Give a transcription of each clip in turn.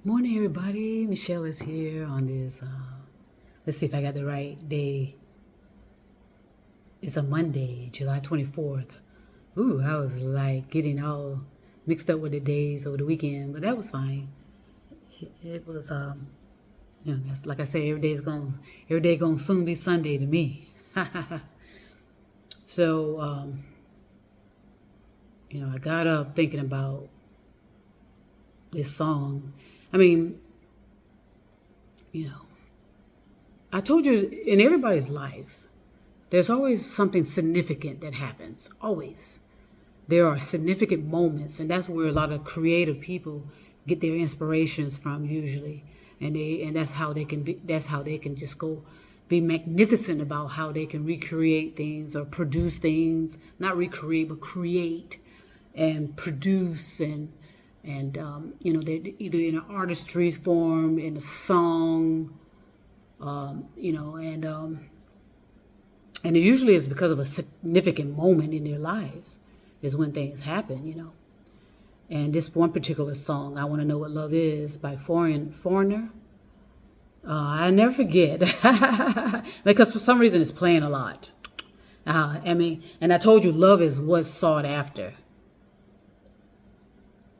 Morning, everybody. Michelle is here on this. Let's see if I got the right day. It's a Monday, July 24th. Ooh, I was like getting all mixed up with the days over the weekend, but that was fine. It was, that's like I say, every day gonna soon be Sunday to me. So, I got up thinking about this song. I mean, you know, I told you in everybody's life, there's always something significant that happens. Always. There are significant moments, and that's where a lot of creative people get their inspirations from usually. And that's how they can just go be magnificent about how they can recreate things or produce things, not recreate, but create and produce they're either in an artistry form, in a song, and it usually is because of a significant moment in their lives is when things happen. And this one particular song, I Want to Know What Love Is by Foreigner, I never forget because for some reason it's playing a lot. And I told you love is what's sought after.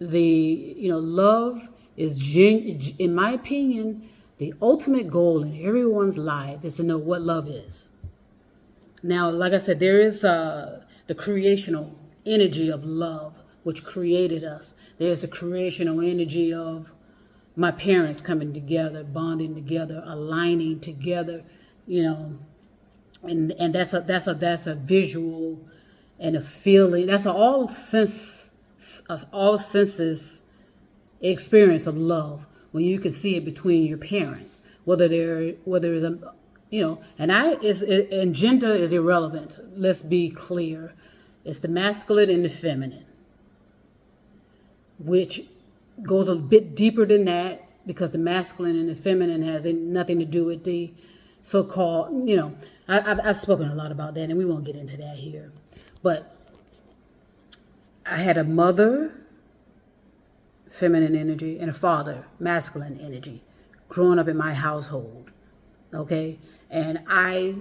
Love is, in my opinion, the ultimate goal in everyone's life is to know what love is. Now, like I said, there is the creational energy of love, which created us. There's the creational energy of my parents coming together, bonding together, aligning together, and that's a visual and a feeling. That's all senses experience of love when you can see it between your parents, whether it's a and gender is irrelevant. Let's be clear. It's the masculine and the feminine, which goes a bit deeper than that because the masculine and the feminine has nothing to do with the so-called, I've spoken a lot about that and we won't get into that here. But I had a mother, feminine energy, and a father, masculine energy, growing up in my household. Okay? And I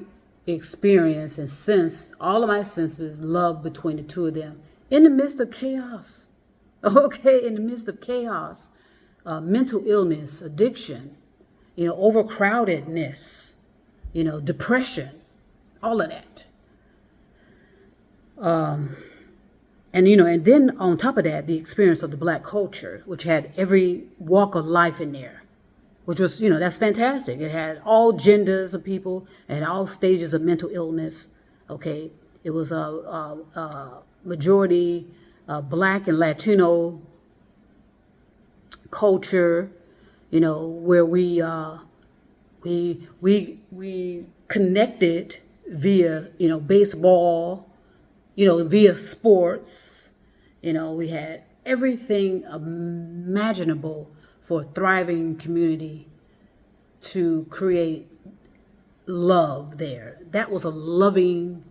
experienced and sensed all of my senses love between the two of them in the midst of chaos. Okay? In the midst of chaos, mental illness, addiction, overcrowdedness, depression, all of that. And then on top of that, the experience of the Black culture, which had every walk of life in there, which was, that's fantastic. It had all genders of people and all stages of mental illness. Okay, it was a majority Black and Latino culture, where we connected via baseball, via sports. We had everything imaginable for a thriving community to create love there. That was a loving,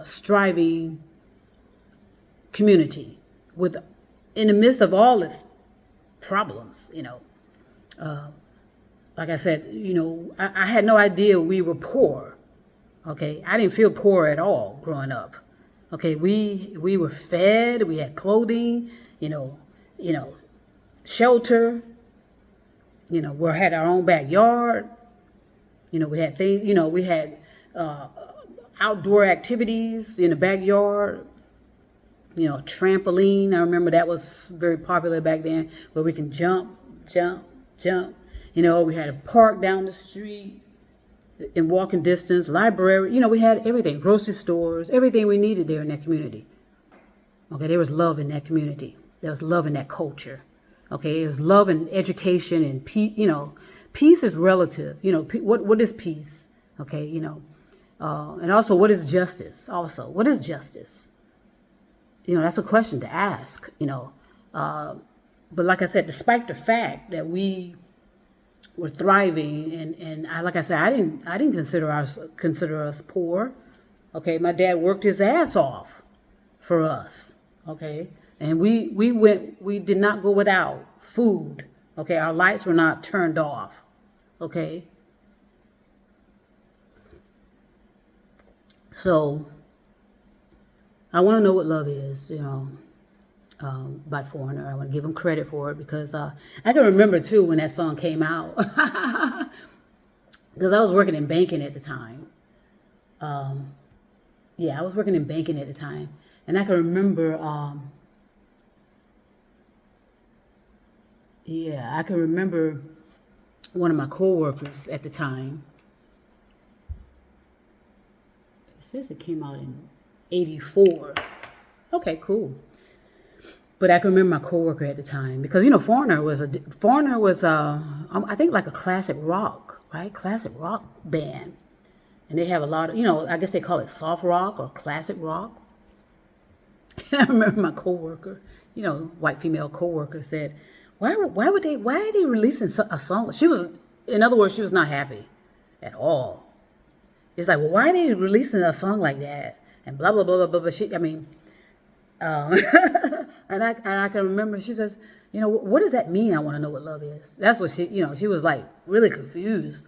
striving community in the midst of all its problems. Like I said, I had no idea we were poor. Okay, I didn't feel poor at all growing up. Okay, we were fed, we had clothing, shelter. We had our own backyard. We had things. We had outdoor activities in the backyard. Trampoline. I remember that was very popular back then, where we can jump. We had a park down the street in walking distance, library. We had everything, grocery stores, everything we needed there in that community. Okay, there was love in that community. There was love in that culture. Okay, it was love and education and peace. Peace is relative. What is peace? Okay, and also what is justice? Also, what is justice? That's a question to ask. But like I said, despite the fact that we were thriving, and like I said, I didn't consider us poor. Okay, my dad worked his ass off for us. Okay, And we did not go without food. Okay, our lights were not turned off. Okay. So I want to know what love is, by Foreigner. I want to give him credit for it because I can remember too when that song came out because I was working in banking at the time. Yeah, I was working in banking at the time, and I can remember. Yeah, I can remember one of my coworkers at the time. It says it came out in '84. Okay, cool. But I can remember my coworker at the time because Foreigner was I think like a classic rock, right? Classic rock band, and they have a lot of I guess they call it soft rock or classic rock. And I remember my coworker, white female coworker said, why are they releasing a song? In other words, she was not happy at all. It's like, well, why are they releasing a song like that? And blah blah blah blah blah. But and I can remember she says, what does that mean? I want to know what love is. That's what she was like really confused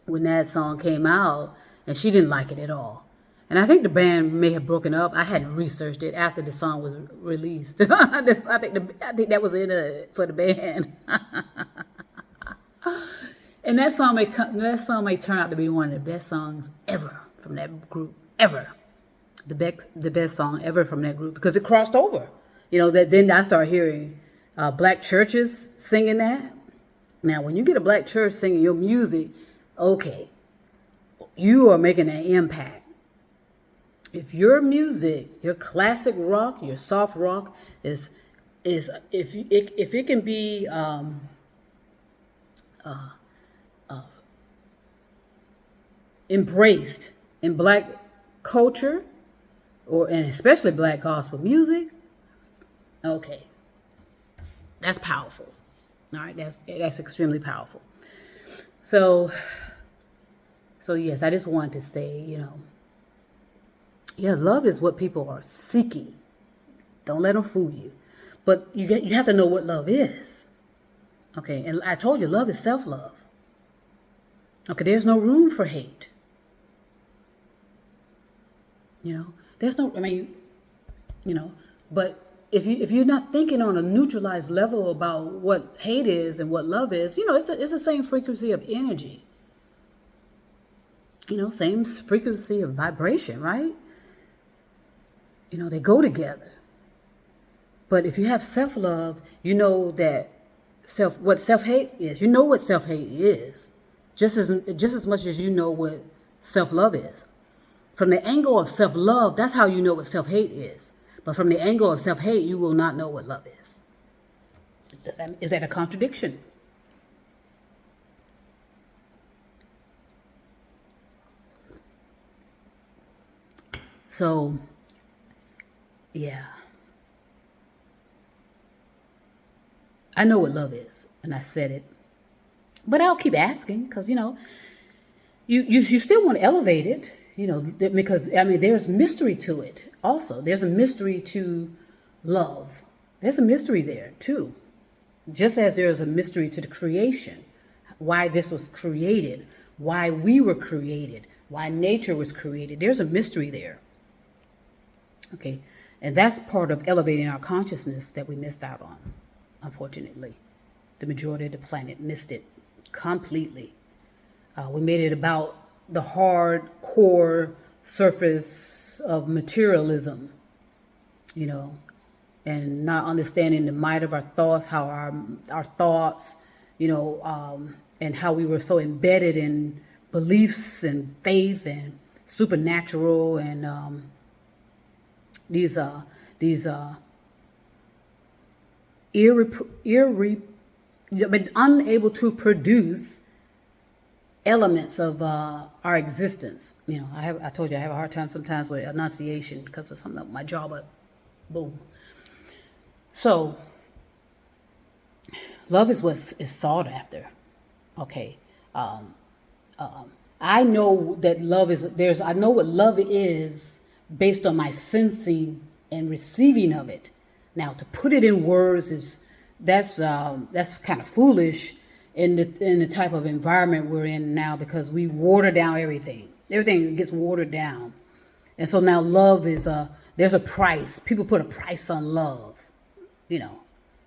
when that song came out, and she didn't like it at all. And I think the band may have broken up. I hadn't researched it after the song was released. I think that was it for the band. And that song may turn out to be one of the best songs ever from that group ever. The best song ever from that group because it crossed over. Then I started hearing black churches singing that. Now, when you get a black church singing your music, okay, you are making an impact. If your music, your classic rock, your soft rock is if it can be embraced in black culture, and especially black gospel music, okay, that's powerful. All right, that's extremely powerful. So yes, I just wanted to say, yeah, love is what people are seeking. Don't let them fool you. But you have to know what love is. Okay, and I told you, love is self-love. Okay, there's no room for hate. There's no, but if you're not thinking on a neutralized level about what hate is and what love is, it's the same frequency of energy. Same frequency of vibration, right? They go together. But if you have self-love, you know that what self-hate is. You know what self-hate is, just as much as you know what self-love is. From the angle of self-love, that's how you know what self-hate is. But from the angle of self-hate, you will not know what love is. Is that a contradiction? So, yeah. I know what love is, and I said it. But I'll keep asking because, you still want to elevate it, because, there's mystery to it also. There's a mystery to love. There's a mystery there, too. Just as there's a mystery to the creation, why this was created, why we were created, why nature was created. There's a mystery there. Okay, and that's part of elevating our consciousness that we missed out on, unfortunately. The majority of the planet missed it completely. We made it about the hardcore surface of materialism, and not understanding the might of our thoughts, how our thoughts, and how we were so embedded in beliefs and faith and supernatural and these unable to produce elements of our existence. I told you I have a hard time sometimes with enunciation because of something with my jaw, but boom. So love is what is sought after. Okay. I know that love is, I know what love is based on my sensing and receiving of it. Now, to put it in words that's kind of foolish in the type of environment we're in now, because we water down everything. Everything gets watered down, and so now love is there's a price. People put a price on love, you know,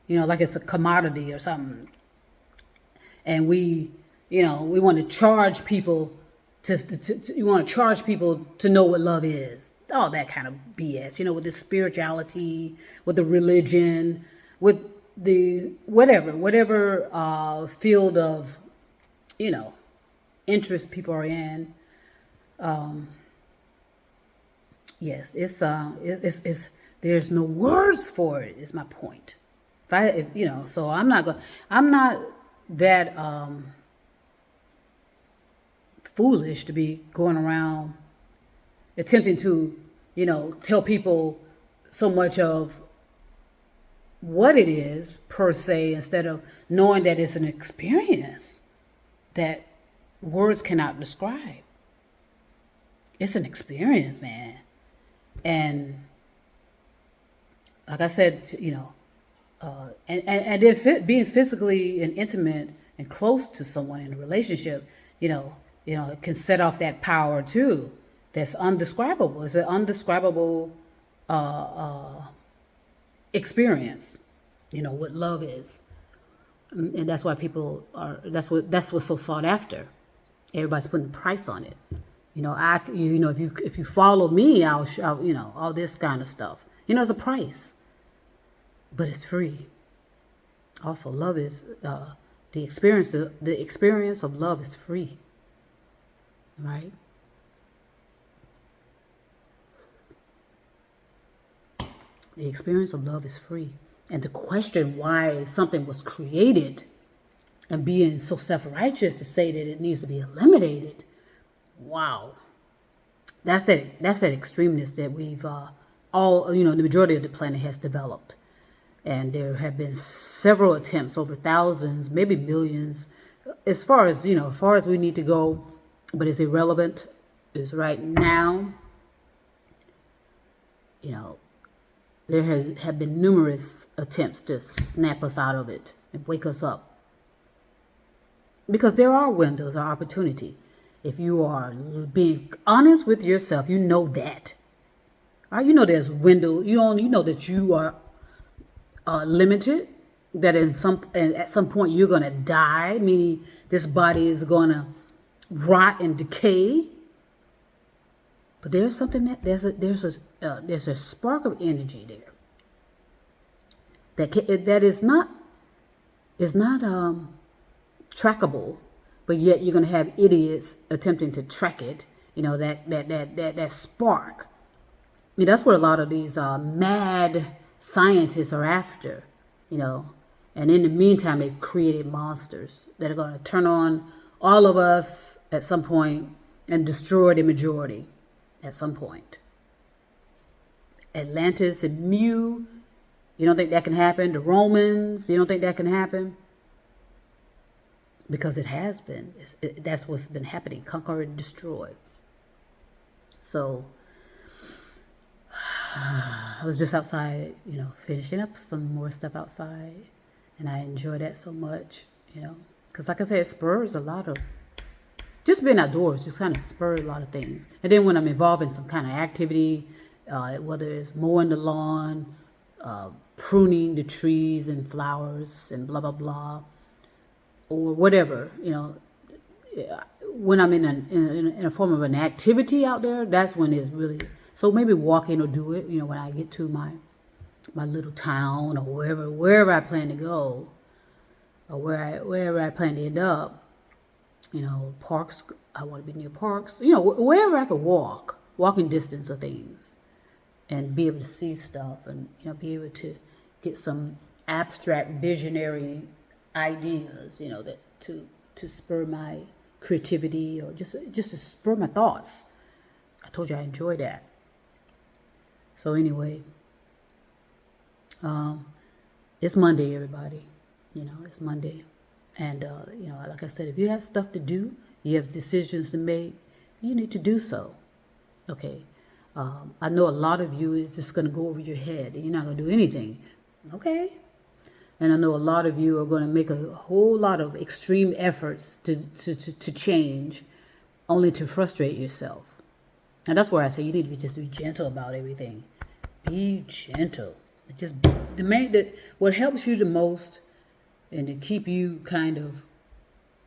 like it's a commodity or something, and we want to charge people you want to charge people to know what love is. All that kind of BS, with the spirituality, with the religion, with the whatever field of, interest people are in. Yes, it's there's no words for it. Is my point. So I'm not that foolish to be going around attempting to, tell people so much of what it is per se, instead of knowing that it's an experience that words cannot describe. It's an experience, man. And like I said, and then being physically and intimate and close to someone in a relationship, it can set off that power too. That's undescribable. It's an undescribable experience. What love is, and that's why people are. That's what's so sought after. Everybody's putting a price on it. If you follow me, I'll all this kind of stuff. It's a price, but it's free. Also, love is the experience. The experience of love is free. Right? The experience of love is free. And the question why something was created and being so self-righteous to say that it needs to be eliminated, wow. That's that extremeness that we've the majority of the planet has developed. And there have been several attempts over thousands, maybe millions, as far as we need to go, but it's irrelevant. Is right now, there have been numerous attempts to snap us out of it and wake us up. Because there are windows of opportunity. If you are being honest with yourself, you know that. All right, there's window. You know that you are limited. That at some point you're gonna die, meaning this body is gonna rot and decay. But there's something there's a spark of energy there that is not trackable, but yet you're gonna have idiots attempting to track it. That spark. That's what a lot of these mad scientists are after. And in the meantime, they've created monsters that are going to turn on all of us at some point and destroy the majority at some point. Atlantis and Mu, you don't think that can happen? The Romans, you don't think that can happen? Because it has been. That's what's been happening. Conquer and destroy. So I was just outside, finishing up some more stuff outside. And I enjoy that so much, because like I said, it spurs a lot of, just being outdoors just kind of spurs a lot of things. And then when I'm involved in some kind of activity, whether it's mowing the lawn, pruning the trees and flowers and blah, blah, blah, or whatever, when I'm in a form of an activity out there, that's when it's really, so maybe walking or do it, when I get to my little town or wherever I plan to go, or wherever I plan to end up, parks, I want to be near parks, wherever I can walking distance of things and be able to see stuff and, be able to get some abstract visionary ideas, that to spur my creativity or just to spur my thoughts. I told you I enjoy that. So anyway, it's Monday, everybody. It's Monday. And, like I said, if you have stuff to do, you have decisions to make, you need to do so. Okay. I know a lot of you is just going to go over your head and you're not going to do anything. Okay. And I know a lot of you are going to make a whole lot of extreme efforts to change, only to frustrate yourself. And that's where I say you need to just be gentle about everything. Be gentle. Just what helps you the most, and to keep you kind of,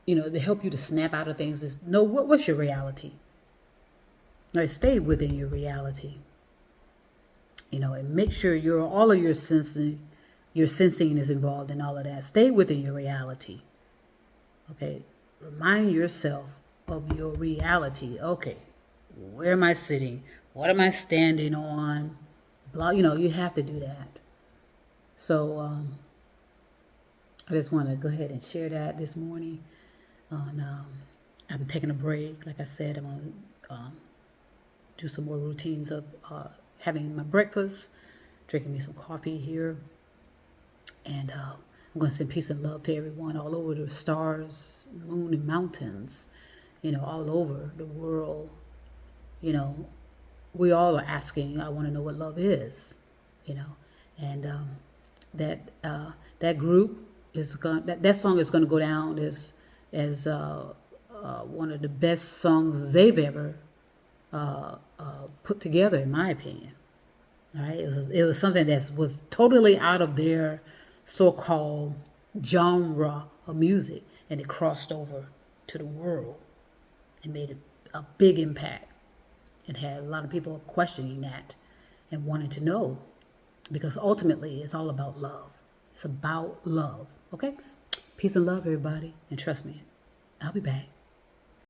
to help you to snap out of things is know what's your reality. All right, stay within your reality. And make sure all of your sensing is involved in all of that. Stay within your reality. Okay, remind yourself of your reality. Okay, where am I sitting? What am I standing on? Blah. You have to do that. So I just want to go ahead and share that this morning. I'm taking a break. Like I said, I'm going to do some more routines of having my breakfast, drinking me some coffee here. And I'm going to send peace and love to everyone all over the stars, moon, and mountains, all over the world. We all are asking, I want to know what love is, and that group is going, that song is going to go down as one of the best songs they've ever put together, in my opinion. All right, it was something that was totally out of their so-called genre of music, and it crossed over to the world and made a big impact. It had a lot of people questioning that and wanting to know, because ultimately it's all about love. It's about love. Okay, peace and love, everybody, and trust me, I'll be back.